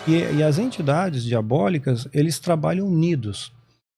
E as entidades diabólicas, eles trabalham unidos.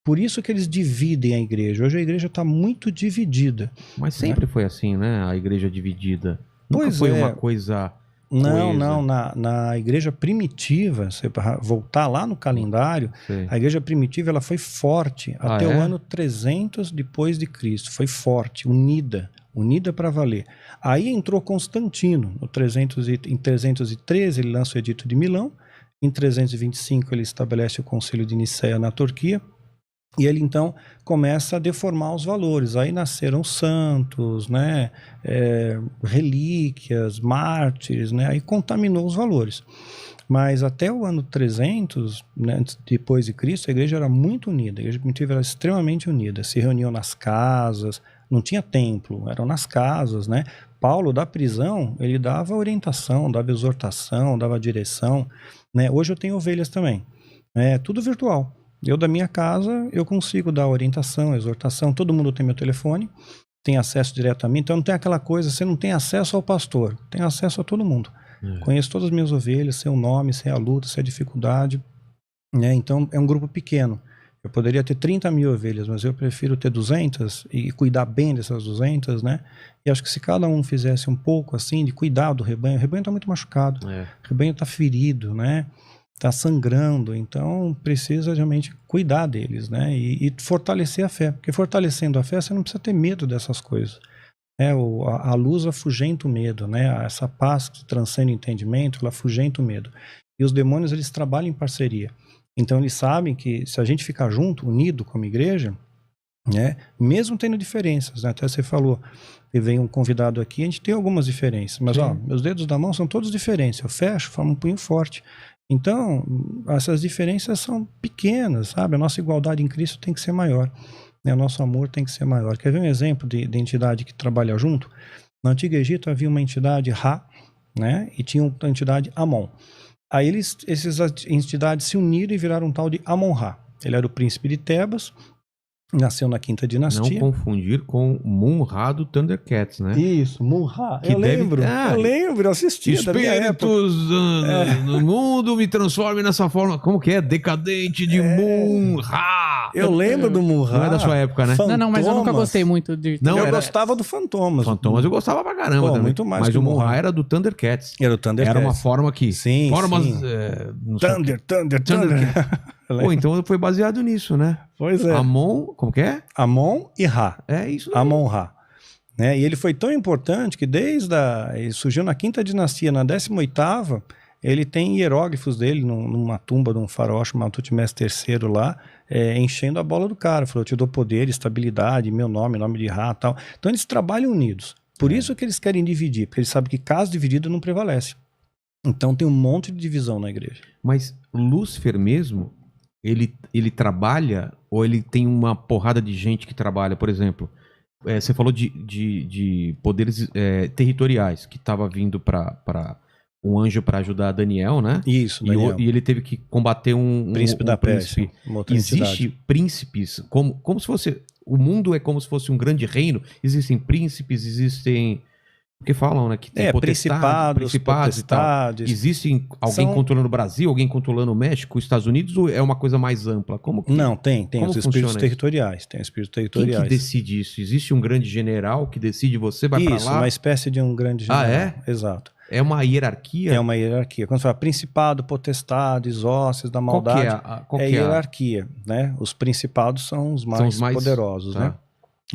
Por isso que eles dividem a igreja. Hoje a igreja está muito dividida. Mas sempre foi assim, né? A igreja dividida. Nunca Pois foi é. uma coisa Não, coesa. não. Na igreja primitiva, se voltar lá no calendário, Sei. a igreja primitiva ela foi forte até é? o ano 300 depois de Cristo. Foi forte, unida para valer. Aí entrou Constantino, em 313 ele lança o Edito de Milão, em 325 ele estabelece o Concílio de Nicéia na Turquia, e ele então começa a deformar os valores. Aí nasceram santos, né, relíquias, mártires, né, aí contaminou os valores. Mas até o ano 300, né, depois de Cristo, a igreja era muito unida. A igreja primitiva era extremamente unida. Se reuniam nas casas, não tinha templo, eram nas casas, né? Paulo, da prisão, ele dava orientação, dava exortação, dava direção, né? Hoje eu tenho ovelhas também. É tudo virtual. Eu, da minha casa, eu consigo dar orientação, exortação. Todo mundo tem meu telefone, tem acesso direto a mim. Então não tem aquela coisa, você não tem acesso ao pastor, tem acesso a todo mundo. Conheço todas as minhas ovelhas, sei o nome, sei a luta, sei a dificuldade, né? Então é um grupo pequeno. Eu poderia ter 30 mil ovelhas, mas eu prefiro ter 200 e cuidar bem dessas 200, né? E acho que se cada um fizesse um pouco assim, de cuidar do rebanho, o rebanho está muito machucado, o rebanho está ferido, né? Está sangrando, então precisa realmente cuidar deles, né? E fortalecer a fé, porque fortalecendo a fé você não precisa ter medo dessas coisas. A luz afugenta o medo, né? Essa paz que transcende o entendimento, ela afugenta o medo. E os demônios, eles trabalham em parceria. Então eles sabem que se a gente ficar junto, unido como igreja, né? Mesmo tendo diferenças, né? Até você falou, e vem um convidado aqui, a gente tem algumas diferenças, mas ó, meus dedos da mão são todos diferentes, eu fecho, formo um punho forte. Então, essas diferenças são pequenas, sabe? A nossa igualdade em Cristo tem que ser maior. O nosso amor tem que ser maior. Quer ver um exemplo de entidade que trabalha junto? No Antigo Egito havia uma entidade Ra, né? E tinha uma entidade Amon. Aí essas entidades se uniram e viraram um tal de Amon-Ra. Ele era o príncipe de Tebas, nasceu na quinta dinastia. Não confundir com Mun-Ra do Thundercats, né? Isso, Mun-Ra. Eu lembro, eu assisti. Espíritos no mundo me transformem nessa forma. Como que é? Decadente de Mun-Ra. Eu lembro do Mun-Ra. Não é da sua época, né? Fantomas. Não, mas eu nunca gostei muito de... Não, eu gostava do Fantomas. Fantomas eu gostava pra caramba também. Muito mais. Mas o Mun-Ra era do Thundercats. Era o Thundercats. Era uma forma que... Sim, formas, sim. Thunder. Pô, então foi baseado nisso, né? Pois é. Amon, como que é? Amon e Ra. É isso. Amon-Ra. Né? E ele foi tão importante que ele surgiu na quinta dinastia, na 18ª, ele tem hieróglifos dele numa tumba de um faraó chamado Tutmés III lá, enchendo a bola do cara. Falou, eu te dou poder, estabilidade, meu nome de Ra e tal. Então eles trabalham unidos. Por isso que eles querem dividir, porque eles sabem que casa dividida não prevalece. Então tem um monte de divisão na igreja. Mas Lúcifer mesmo, ele trabalha, ou ele tem uma porrada de gente que trabalha? Por exemplo, você falou de poderes territoriais, que estava vindo para um anjo para ajudar Daniel, né? Isso, Daniel. E ele teve que combater um príncipe da Pérsia. Existe príncipes, como se fosse... O mundo é como se fosse um grande reino. Existem príncipes, existem... Porque falam, né? Que tem principados e tal. Existe alguém controlando o Brasil, alguém controlando o México, os Estados Unidos, ou é uma coisa mais ampla? Como que, não, tem os espíritos isso? territoriais. Tem espíritos territoriais. Quem que decide isso? Existe um grande general que decide você vai para lá? Isso, uma espécie de um grande general. Ah, é? Exato. É uma hierarquia? É uma hierarquia. Quando você fala principado, potestades, hostes da maldade, qual que é hierarquia, né? Os principados são os mais poderosos, né?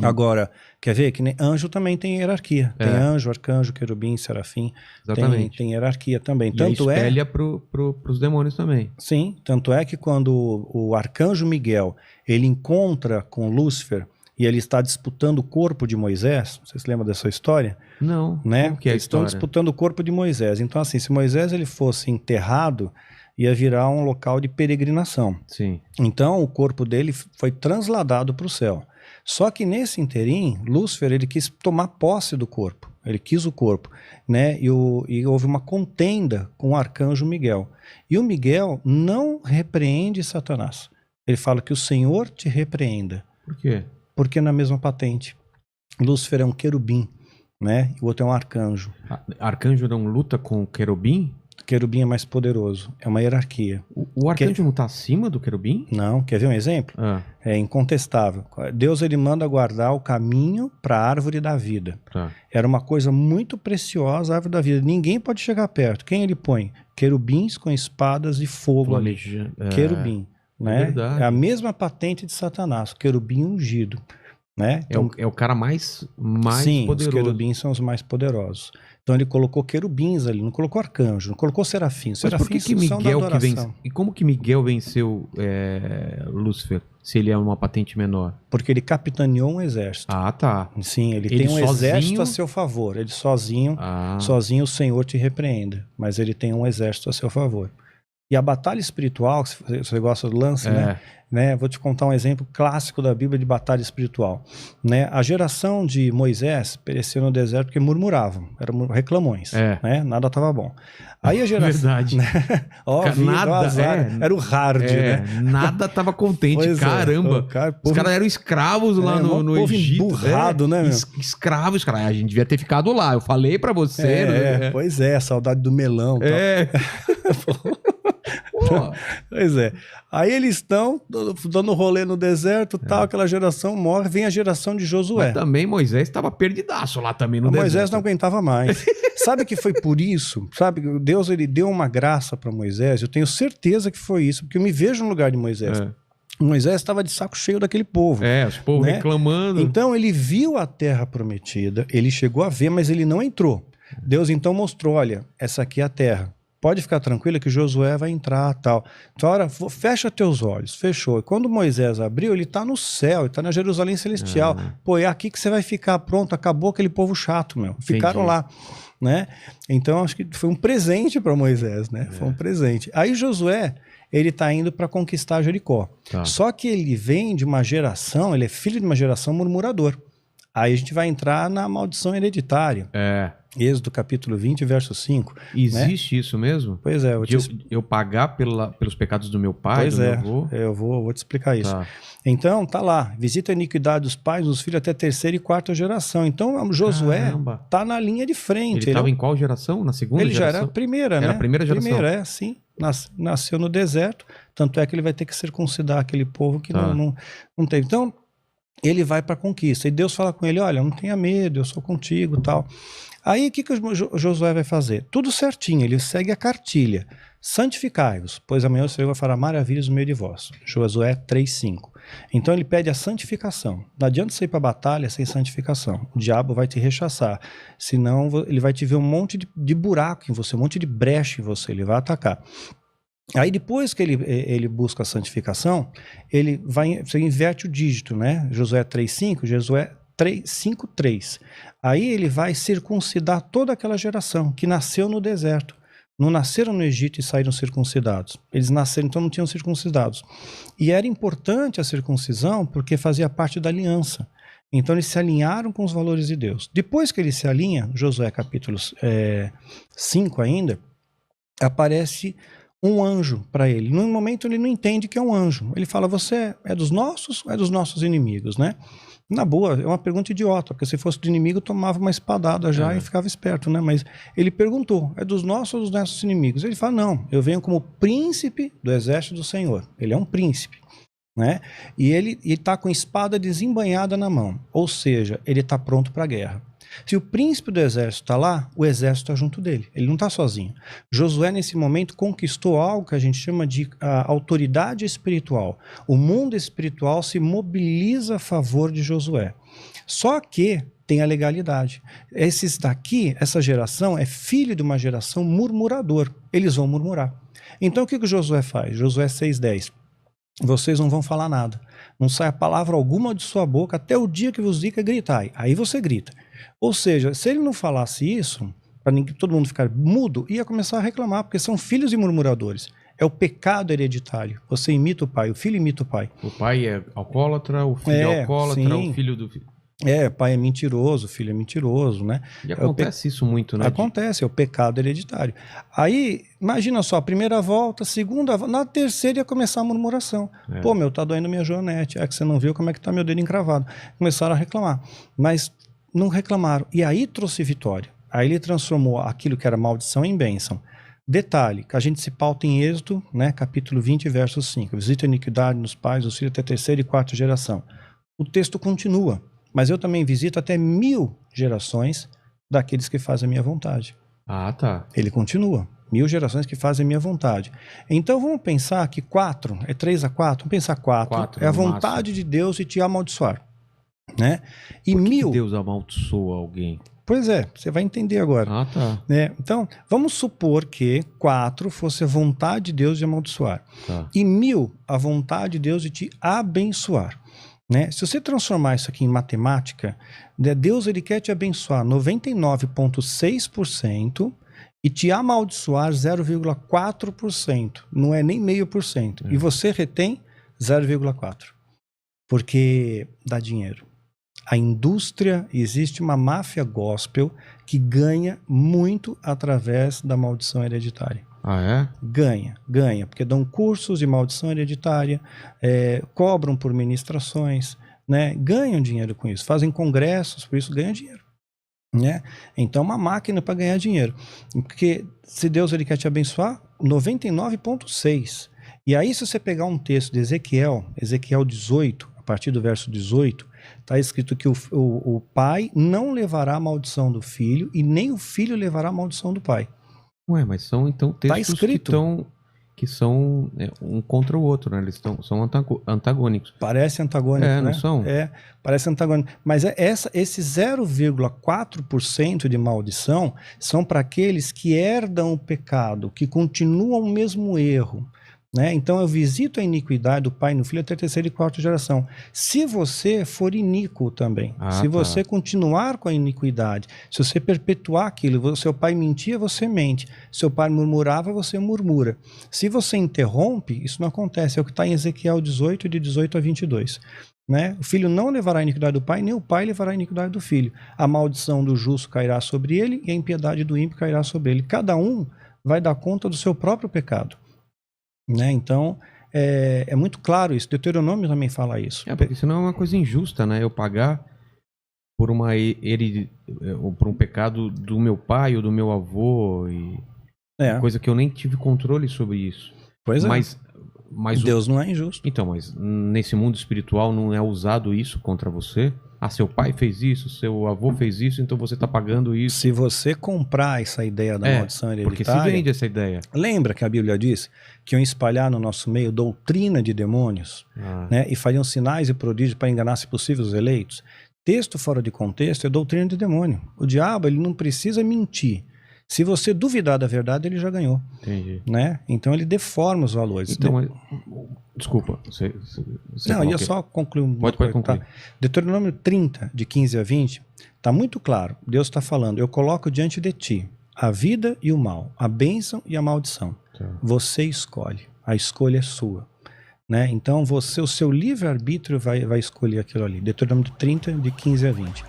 Agora, quer ver que nem anjo também tem hierarquia. Tem anjo, arcanjo, querubim, serafim. Exatamente. Tem hierarquia também. E tanto espelha pros demônios também. Sim, tanto é que quando o arcanjo Miguel ele encontra com Lúcifer e ele está disputando o corpo de Moisés, você se lembra dessa história? Não. Né? Como que é a Eles estão disputando o corpo de Moisés. Então, assim, se Moisés ele fosse enterrado, ia virar um local de peregrinação. Sim. Então, o corpo dele foi transladado para o céu. Só que nesse interim, Lúcifer ele quis tomar posse do corpo. Ele quis o corpo, né? E houve uma contenda com o arcanjo Miguel. E o Miguel não repreende Satanás. Ele fala que o Senhor te repreenda. Por quê? Porque na mesma patente. Lúcifer é um querubim, né? E o outro é um arcanjo. Arcanjo não luta com querubim? O querubim é mais poderoso. É uma hierarquia. O arcanjo não está acima do querubim? Não. Quer ver um exemplo? É incontestável. Deus ele manda guardar o caminho para a árvore da vida. Era uma coisa muito preciosa, a árvore da vida. Ninguém pode chegar perto. Quem ele põe? Querubins com espadas de fogo ali. Querubim. Né? É a mesma patente de Satanás. O querubim ungido. Né? Então, é o cara mais sim, poderoso. Os querubins são os mais poderosos. Então ele colocou querubins ali, não colocou arcanjo, não colocou serafins. Mas por que Miguel que venceu? E como que Miguel venceu Lúcifer, se ele é uma patente menor? Porque ele capitaneou um exército. Ah, tá. Sim, ele tem um exército a seu favor. Ele sozinho o Senhor te repreenda. Mas ele tem um exército a seu favor. E a batalha espiritual, se você gosta do lance, né? Vou te contar um exemplo clássico da Bíblia de batalha espiritual. Né? A geração de Moisés pereceu no deserto porque murmuravam, eram reclamões, né? Nada estava bom. Aí a geração... Verdade. Né? Nada, era o hard, né? Nada estava contente, caramba. Os caras eram escravos lá no Egito. Emburrado, né, meu? Escravos, cara. A gente devia ter ficado lá. Eu falei pra você. Pois é, saudade do melão. Pois é. Aí eles estão dando rolê no deserto, tal, aquela geração morre, vem a geração de Josué. Mas também Moisés estava perdidaço lá também no deserto. Moisés não aguentava mais. Sabe que foi por isso? Sabe, Deus ele deu uma graça para Moisés, eu tenho certeza que foi isso, porque eu me vejo no lugar de Moisés. Moisés estava de saco cheio daquele povo. Os povos reclamando. Então ele viu a terra prometida, ele chegou a ver, mas ele não entrou. Deus então mostrou, olha, essa aqui é a terra. Pode ficar tranquila que Josué vai entrar, tal. Então, ora, fecha teus olhos. Fechou. E quando Moisés abriu, ele está no céu, ele está na Jerusalém Celestial. Pô, é aqui que você vai ficar. Pronto, acabou aquele povo chato, meu. Ficaram lá, né? Então, acho que foi um presente para Moisés, né? Foi um presente. Aí Josué, ele está indo para conquistar Jericó. Só que ele vem de uma geração, ele é filho de uma geração murmurador. Aí a gente vai entrar na maldição hereditária. Êxodo capítulo 20, verso 5. Existe isso mesmo? Pois é. Eu pagar pelos pecados do meu pai, do meu avô? Eu vou te explicar isso. Então, tá lá. Visita a iniquidade dos pais, dos filhos até terceira e quarta geração. Então, Josué tá na linha de frente. Ele estava em qual geração? Na segunda geração? Ele já era a primeira, né? Era a primeira geração? Primeira, sim. Nasceu no deserto. Tanto é que ele vai ter que circuncidar aquele povo que não teve. Então, ele vai para a conquista. E Deus fala com ele, olha, não tenha medo, eu sou contigo e tal. Aí o que o Josué vai fazer? Tudo certinho, ele segue a cartilha. Santificai-vos, pois amanhã o Senhor vai fará maravilhas no meio de vós. Josué 3:5. Então ele pede a santificação. Não adianta você ir para a batalha sem santificação. O diabo vai te rechaçar. Senão ele vai te ver um monte de buraco em você, um monte de brecha em você, ele vai atacar. Aí depois que ele busca a santificação, você inverte o dígito, né? Josué 3:5, Josué 5:3. Aí ele vai circuncidar toda aquela geração que nasceu no deserto. Não nasceram no Egito e saíram circuncidados. Eles nasceram, então não tinham circuncidados. E era importante a circuncisão porque fazia parte da aliança. Então eles se alinharam com os valores de Deus. Depois que ele se alinha, Josué capítulo 5 ainda, aparece um anjo para ele. No momento ele não entende que é um anjo. Ele fala, você é dos nossos ou é dos nossos inimigos, né? Na boa, é uma pergunta idiota, porque se fosse do inimigo tomava uma espadada já e ficava esperto, né? Mas ele perguntou, é dos nossos ou dos nossos inimigos? Ele fala, não, eu venho como príncipe do exército do Senhor. Ele é um príncipe, né? E ele está com espada desembainhada na mão, ou seja, ele está pronto para a guerra. Se o príncipe do exército está lá, o exército está junto dele. Ele não está sozinho. Josué, nesse momento, conquistou algo que a gente chama de autoridade espiritual. O mundo espiritual se mobiliza a favor de Josué. Só que tem a legalidade. Esses daqui, essa geração, é filho de uma geração murmurador. Eles vão murmurar. Então, o que Josué faz? Josué 6:10. Vocês não vão falar nada. Não sai a palavra alguma de sua boca até o dia que vos diga gritai. Aí você grita. Ou seja, se ele não falasse isso, para todo mundo ficar mudo, ia começar a reclamar, porque são filhos de murmuradores. É o pecado hereditário. Você imita o pai, o filho imita o pai. O pai é alcoólatra, o filho é alcoólatra, sim. O filho do filho. Pai é mentiroso, filho é mentiroso, né? E acontece isso muito, né? Acontece, é o pecado hereditário. Aí, imagina só, a primeira volta, a segunda volta, na terceira ia começar a murmuração. Pô, tá doendo minha joanete, é que você não viu como é que tá meu dedo encravado. Começaram a reclamar, mas não reclamaram. E aí trouxe vitória. Aí ele transformou aquilo que era maldição em bênção. Detalhe, que a gente se pauta em Êxodo, né, capítulo 20, verso 5. Visita a iniquidade nos pais, os filhos até terceira e quarta geração. O texto continua, mas eu também visito até 1000 gerações daqueles que fazem a minha vontade. Ah, tá. Ele continua. 1000 gerações que fazem a minha vontade. Então vamos pensar que 4, é 3 a 4, vamos pensar 4 é a vontade de Deus de te amaldiçoar. Né? E Por que 1000... Deus amaldiçoa alguém? Pois é, você vai entender agora. Ah, tá. Né? Então, vamos supor que 4 fosse a vontade de Deus de amaldiçoar. Tá. E 1000 a vontade de Deus de te abençoar. Né? Se você transformar isso aqui em matemática, Deus ele quer te abençoar 99,6% e te amaldiçoar 0,4%. Não é nem 0,5%. E você retém 0,4%. Porque dá dinheiro. A indústria, existe uma máfia gospel que ganha muito através da maldição hereditária. Ah, é? Ganha, porque dão cursos de maldição hereditária, cobram por ministrações, né? Ganham dinheiro com isso, fazem congressos, por isso ganham dinheiro. Né? Então é uma máquina para ganhar dinheiro. Porque se Deus ele quer te abençoar, 99,6%. E aí se você pegar um texto de Ezequiel 18, a partir do verso 18, está escrito que o pai não levará a maldição do filho e nem o filho levará a maldição do pai. Ué, mas são então textos que são um contra o outro, né? Eles são antagônicos. Parece antagônico, né? Não são? Parece antagônico. Mas esse 0,4% de maldição são para aqueles que herdam o pecado, que continuam o mesmo erro. Né? Então eu visito a iniquidade do pai no filho até a terceira e quarta geração. Se você for iníquo também, se você continuar com a iniquidade, se você perpetuar aquilo, seu pai mentia, você mente. Seu pai murmurava, você murmura. Se você interrompe, isso não acontece. É o que está em Ezequiel 18, de 18 a 22. Né? O filho não levará a iniquidade do pai, nem o pai levará a iniquidade do filho. A maldição do justo cairá sobre ele e a impiedade do ímpio cairá sobre ele. Cada um vai dar conta do seu próprio pecado. Né? Então, é muito claro isso. Deuteronômio também fala isso. Porque senão é uma coisa injusta, né? Eu pagar por por um pecado do meu pai ou do meu avô, coisa que eu nem tive controle sobre isso. Pois mas Deus não é injusto. Então, mas nesse mundo espiritual não é usado isso contra você? Ah, seu pai fez isso, seu avô fez isso, então você está pagando isso. Se você comprar essa ideia da maldição hereditária... Porque se vende essa ideia. Lembra que a Bíblia diz que iam espalhar no nosso meio doutrina de demônios, né, e fariam sinais e prodígios para enganar, se possível, os eleitos? Texto fora de contexto é doutrina de demônio. O diabo ele não precisa mentir. Se você duvidar da verdade, ele já ganhou. Entendi. Né? Então ele deforma os valores. Então, desculpa. Não, ia só concluir um pouco. Pode concluir. Tá? Deuteronômio 30, de 15 a 20, está muito claro. Deus está falando, eu coloco diante de ti a vida e o mal, a bênção e a maldição. Tá. Você escolhe. A escolha é sua. Né? Então o seu livre-arbítrio vai escolher aquilo ali. Deuteronômio 30, de 15 a 20.